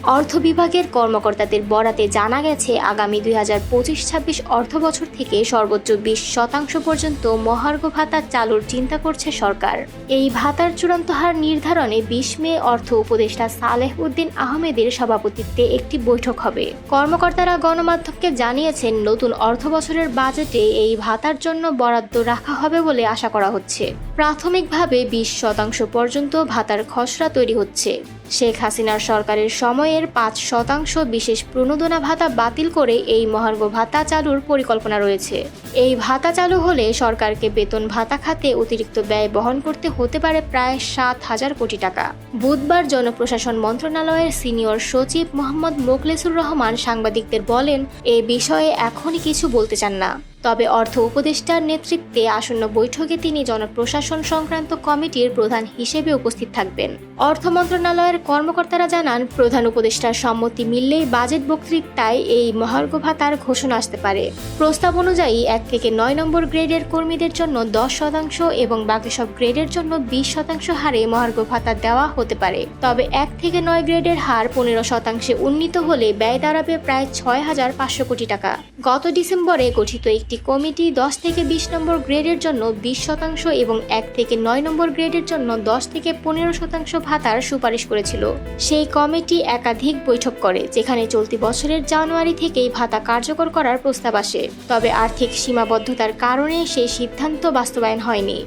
অর্থ বিভাগের কর্মকর্তাদের বরাতে জানা গেছে, আগামী 2025-26 অর্থবছর থেকে সর্বোচ্চ 20% পর্যন্ত মহার্ঘ ভাতা চালুর চিন্তা করছে সরকার। এই ভাতার চূড়ান্ত হার নির্ধারণে 20 মে অর্থ উপদেষ্টা সালেহ উদ্দিন আহমেদের সভাপতিত্বে একটি বৈঠক হবে। কর্মকর্তারা গণমাধ্যমকে জানিয়েছেন, নতুন অর্থবছরের বাজেটে এই ভাতার জন্য বরাদ্দ রাখা হবে বলে আশা করা হচ্ছে। প্রাথমিকভাবে 20% পর্যন্ত ভাতার খসড়া তৈরি হচ্ছে। শেখ হাসিনার সরকারের সময়ের 5% বিশেষ প্রণোদনা ভাতা বাতিল করে এই মহার্ঘ ভাতা চালুর পরিকল্পনা রয়েছে। এই ভাতা চালু হলে সরকারকে বেতন ভাতা খাতে অতিরিক্ত ব্যয় বহন করতে হতে পারে প্রায় 7,000 কোটি টাকা। বুধবার জনপ্রশাসন মন্ত্রণালয়ের সিনিয়র সচিব মোহাম্মদ মোখলেসুর রহমান সাংবাদিকদের বলেন, এ বিষয়ে এখনই কিছু বলতে চান না। তবে অর্থ উপদেষ্টার নেতৃত্বে আসন্ন বৈঠকে তিনি জনপ্রশাসন সংক্রান্ত কমিটির প্রধান হিসেবে উপস্থিত থাকবেন। অর্থ মন্ত্রণালয়ের কর্মকর্তারা জানান, প্রধান উপদেষ্টার সম্মতি মিললেই বাজেট বক্তৃতায় এই মহার্ঘ ভাতার ঘোষণা আসতে পারে। প্রস্তাব অনুযায়ী 1 থেকে 9 নম্বর গ্রেডের কর্মীদের জন্য 10% এবং বাকি সব গ্রেডের জন্য 20% হারে মহার্ঘ ভাতা দেওয়া হতে পারে। তবে 1 থেকে 9 গ্রেডের হার 15% উন্নীত হলে ব্যয় দাঁড়াবে প্রায় 6,500 কোটি টাকা। গত ডিসেম্বরে গঠিত একটি কমিটি 10 থেকে 20 নম্বর গ্রেডের জন্য 20% এবং 1 থেকে 9 নম্বর গ্রেডের জন্য 10 থেকে 15% ভাতার সুপারিশ করেছিল। সেই কমিটি একাধিক বৈঠক করে, যেখানে চলতি বছরের জানুয়ারি থেকেই ভাতা কার্যকর করার প্রস্তাব আসে। তবে আর্থিক সীমাবদ্ধতার কারণে সেই সিদ্ধান্ত বাস্তবায়ন হয়নি।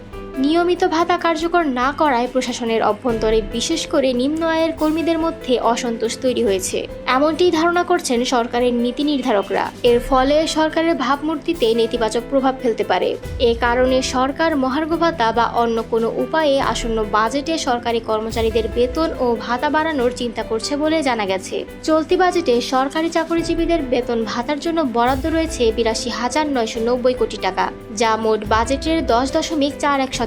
নিয়মিত ভাতা কার্যকর না করায় প্রশাসনের অভ্যন্তরে বিশেষ করে নিম্ন আয়ের কর্মীদের মধ্যে অসন্তোষ তৈরি হয়েছে, এমনটি ধারণা করছেন সরকারের নীতি নির্ধারকরা। এর ফলে সরকারের ভাবমূর্তিতে নেতিবাচক প্রভাব ফেলতে পারে। এ কারণে সরকার মহার্ঘ ভাতা বা অন্য কোনো উপায়ে আসন্ন বাজেটে সরকারি কর্মচারীদের বেতন ও ভাতা বাড়ানোর চিন্তা করছে বলে জানা গেছে। চলতি বাজেটে সরকারি চাকরিজীবীদের বেতন ভাতার জন্য বরাদ্দ রয়েছে 82,990 কোটি টাকা, যা মোট বাজেটের 10.41%।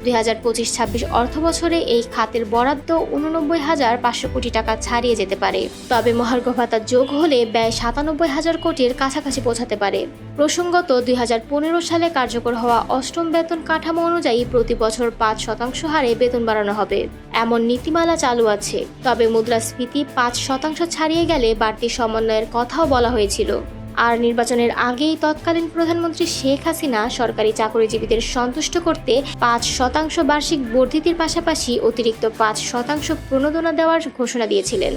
2025-26 অর্থবছরে এই খাতের বরাদ্দ 89,500 কোটি টাকা ছাড়িয়ে যেতে পারে। তবে মহার্ঘ ভাতা যোগ হলে ব্যয় 97,000 কোটির কাছাকাছি পৌঁছাতে পারে। প্রসঙ্গত, 2015 সালে কার্যকর হওয়া অষ্টম বেতন কাঠামো অনুযায়ী প্রতি বছর 5% হারে বেতন বাড়ানো হবে, এমন নীতিমালা চালু আছে। তবে মুদ্রাস্ফীতি 5% ছাড়িয়ে গেলে বাড়তি সমন্বয়ের কথাও বলা হয়েছিল। আর নির্বাচনের আগেই তৎকালীন প্রধানমন্ত্রী শেখ হাসিনা সরকারি চাকরিজীবীদের সন্তুষ্ট করতে 5% বার্ষিক বর্ধিতির পাশাপাশি অতিরিক্ত 5% প্রণোদনা দেওয়ার ঘোষণা দিয়েছিলেন।